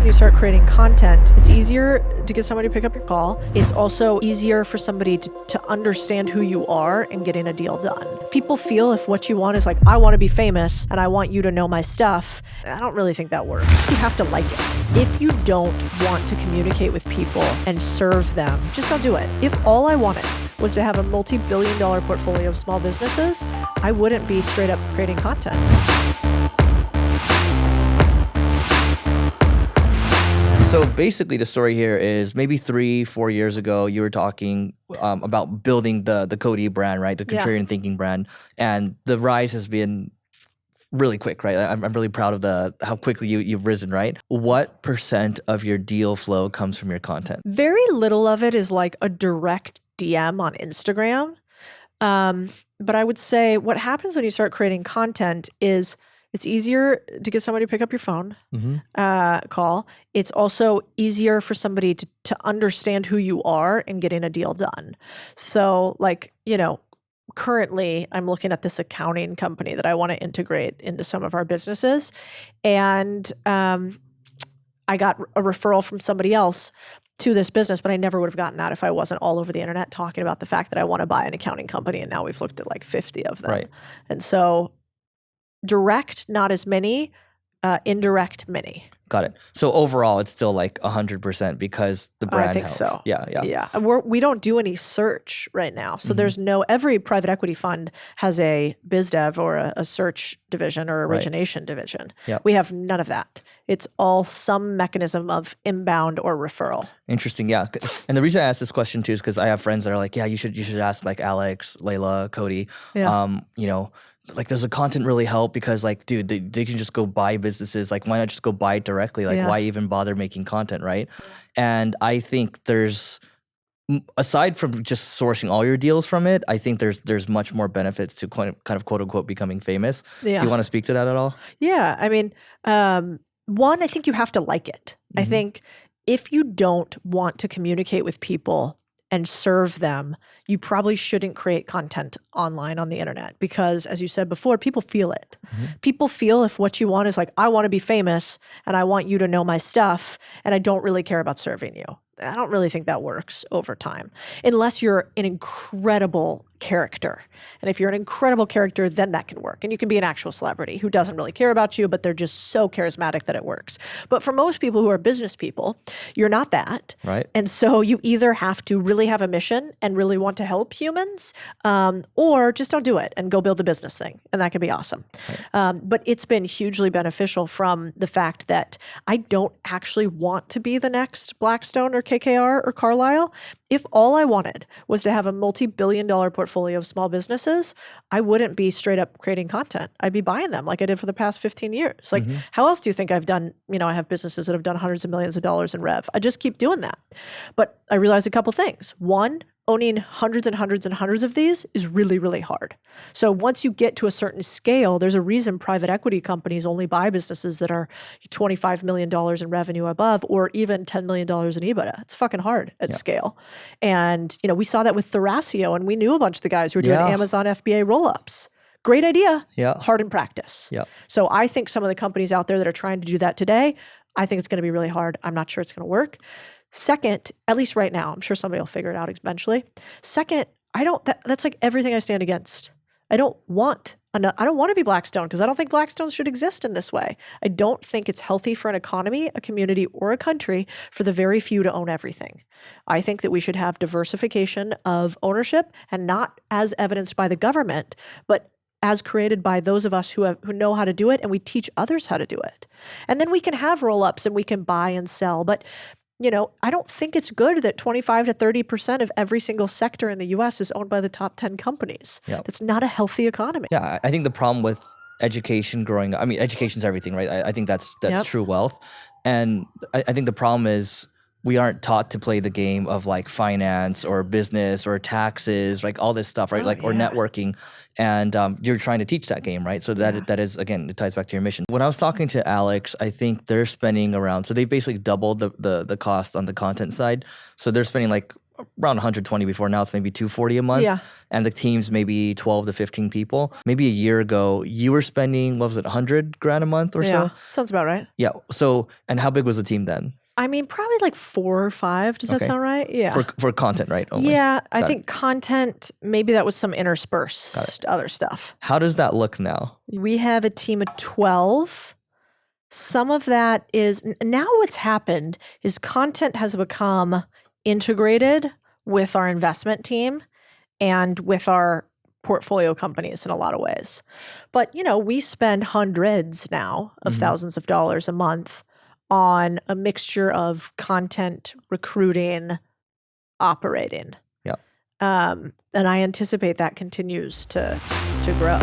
when you start creating content, it's easier to get somebody to pick up your call. It's also easier for somebody to understand who you are and getting a deal done. People feel if what you want is like, I want to be famous and I want you to know my stuff. I don't really think that works. You have to like it. If you don't want to communicate with people and serve them, just don't do it. If all I wanted was to have a multi-billion-dollar portfolio of small businesses, I wouldn't be straight up creating content. So basically the story here is maybe 3-4 years ago, you were talking about building the Codie brand, right? The Contrarian Thinking brand. And the rise has been really quick, right? I'm really proud of how quickly you've risen, right? What % of your deal flow comes from your content? Very little of it is like a direct DM on Instagram. But I would say what happens when you start creating content is it's easier to get somebody to pick up your phone, call. It's also easier for somebody to understand who you are and getting a deal done. So currently I'm looking at this accounting company that I want to integrate into some of our businesses. And I got a referral from somebody else to this business, but I never would have gotten that if I wasn't all over the internet talking about the fact that I want to buy an accounting company. And now we've looked at like 50 of them. Right. And so direct, not as many, indirect, many. Got it. So overall, it's still like 100% because the brand I think helps. so. Yeah. We don't do any search right now. So there's every private equity fund has a biz dev or a search division or origination division. Yep. We have none of that. It's all some mechanism of inbound or referral. Interesting. Yeah. And the reason I asked this question too is because I have friends that are like, yeah, you should ask like Alex, Layla, Codie. Yeah. Like, does the content really help? Because like, dude, they can just go buy businesses. Like, why not just go buy it directly? Like, why even bother making content, right? And I think there's, aside from just sourcing all your deals from it, I think there's much more benefits to kind of quote unquote becoming famous. Yeah. Do you want to speak to that at all? Yeah. I mean, one, I think you have to like it. I think if you don't want to communicate with people and serve them, you probably shouldn't create content online on the internet because, as you said before, people feel it. People feel if what you want is like, I want to be famous and I want you to know my stuff and I don't really care about serving you. I don't really think that works over time unless you're an incredible character. And if you're an incredible character, then that can work. And you can be an actual celebrity who doesn't really care about you, but they're just so charismatic that it works. But for most people who are business people, you're not that. Right. And so you either have to really have a mission and really want to help humans, or just don't do it and go build a business thing. And that can be awesome. Right. But it's been hugely beneficial from the fact that I don't actually want to be the next Blackstone or KKR or Carlyle. If all I wanted was to have a multi-billion-dollar portfolio of small businesses, I wouldn't be straight up creating content. I'd be buying them like I did for the past 15 years. Like, how else do you think I've done? I have businesses that have done hundreds of millions of dollars in rev. I just keep doing that. But I realized a couple things. One, owning hundreds and hundreds and hundreds of these is really, really hard. So once you get to a certain scale, there's a reason private equity companies only buy businesses that are $25 million in revenue above or even $10 million in EBITDA. It's fucking hard at scale. And, we saw that with Thrasio and we knew a bunch of the guys who were doing Amazon FBA roll-ups. Great idea, hard in practice. So I think some of the companies out there that are trying to do that today, I think it's going to be really hard. I'm not sure it's going to work. Second, at least right now, I'm sure somebody will figure it out eventually. Second, that's like everything I stand against. I don't want to be Blackstone because I don't think Blackstones should exist in this way. I don't think it's healthy for an economy, a community, or a country for the very few to own everything. I think that we should have diversification of ownership and not as evidenced by the government, but as created by those of us who know how to do it and we teach others how to do it. And then we can have roll-ups and we can buy and sell. But I don't think it's good that 25 to 30% of every single sector in the US is owned by the top 10 companies. That's not a healthy economy. Yeah, I think the problem with education growing up, I mean, education's everything, right? I think that's true wealth. And I think the problem is we aren't taught to play the game of like finance or business or taxes, like all this stuff, right? Or networking. And you're trying to teach that game, right? So that is, again, it ties back to your mission. When I was talking to Alex, I think they're spending around, so they basically doubled the cost on the content side. So they're spending like around 120 before. Now it's maybe 240 a month. Yeah. And the team's maybe 12 to 15 people. Maybe a year ago, you were spending, what was it, 100 grand a month or Yeah. so? Sounds about right. Yeah. So, and how big was the team then? I mean, probably like 4 or 5. Does that Okay. sound right? Yeah. For content, right? Only. Yeah. I Got think content, maybe that was some interspersed other stuff. How does that look now? We have a team of 12. Some of that is now what's happened is content has become integrated with our investment team and with our portfolio companies in a lot of ways. But, we spend hundreds now of thousands of dollars a month on a mixture of content, recruiting, operating. Yeah. And I anticipate that continues to grow.